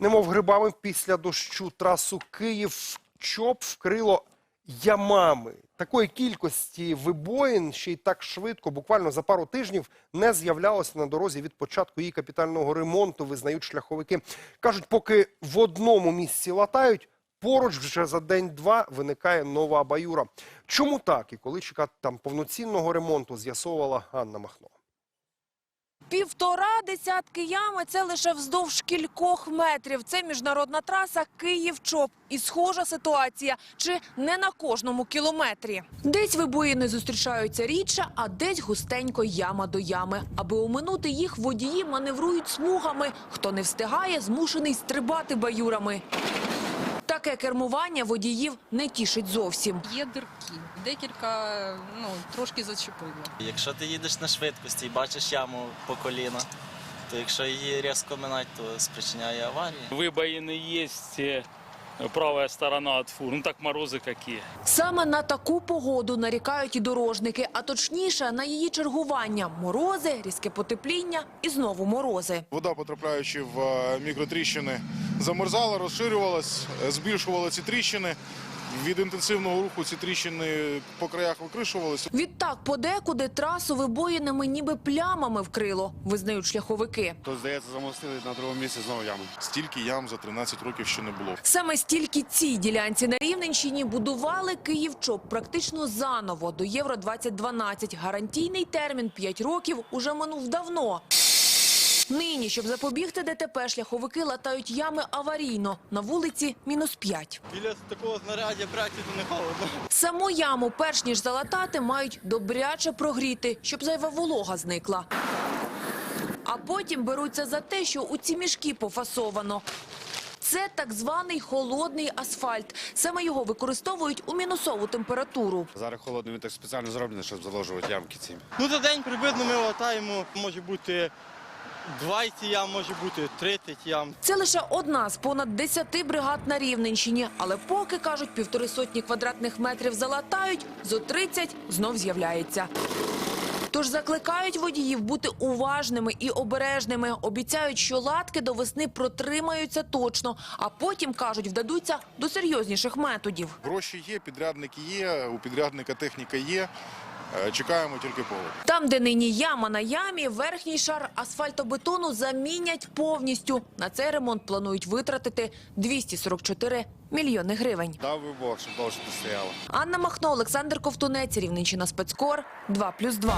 Немов грибами після дощу трасу Київ-Чоп вкрило ямами. Такої кількості вибоїн ще й так швидко, буквально за пару тижнів, не з'являлося на дорозі від початку її капітального ремонту, визнають шляховики. Кажуть, поки в одному місці латають, поруч вже за день-два виникає нова абаюра. Чому так і коли чекати там повноцінного ремонту, з'ясовувала Анна Махно. 1,5 десятки ями – це лише вздовж кількох метрів. Це міжнародна траса Київ-Чоп. І схожа ситуація, чи не на кожному кілометрі. Десь вибоїни зустрічаються рідше, а десь густенько яма до ями. Аби оминути їх, водії маневрують смугами. Хто не встигає, змушений стрибати баюрами. Таке кермування водіїв не тішить зовсім. Є дірки, декілька, трошки зачепило. Якщо ти їдеш на швидкості і бачиш яму по коліна, то якщо її різко минати, то спричиняє аварію. Выбоины есть, правая сторона от фур, так морозы какие. Саме на таку погоду нарікають і дорожники, а точніше на її чергування. Морози, різке потепління і знову морози. Вода, потрапляючи в мікротріщини, замерзала, розширювалась, збільшувала ці тріщини. Від інтенсивного руху ці тріщини по краях викришувалися. Відтак подекуди трасу вибоїнами ніби плямами вкрило, визнають шляховики. То, здається, замостили на другому місці знову яму. Стільки ям за 13 років ще не було. Саме стільки цій ділянці на Рівненщині будували Київ-Чоп практично заново до Євро-2012. Гарантійний термін 5 років уже минув давно. Нині, щоб запобігти ДТП, шляховики латають ями аварійно. На вулиці -5. Біля такого знаряддя брати то не холодно. Саму яму, перш ніж залатати, мають добряче прогріти, щоб зайва волога зникла. А потім беруться за те, що у ці мішки пофасовано. Це так званий холодний асфальт. Саме його використовують у мінусову температуру. Зараз холодно, він так спеціально зроблений, щоб заложувати ямки ці. За день приблизно ми латаємо, може бути 20 ям, може бути 30 ям. Це лише одна з понад 10 бригад на Рівненщині. Але поки, кажуть, 150 квадратних метрів залатають, зо 30 знов з'являється. Тож закликають водіїв бути уважними і обережними. Обіцяють, що латки до весни протримаються точно, а потім, кажуть, вдадуться до серйозніших методів. Гроші є, підрядники є, у підрядника техніка є. Чекаємо тільки погоду. Там, де нині яма на ямі, верхній шар асфальтобетону замінять повністю. На цей ремонт планують витратити 244 мільйони гривень. Дав би Бог, щоб довше не стояло. Анна Махно, Олександр Ковтунець, Рівненщина, Спецкор, 2+2.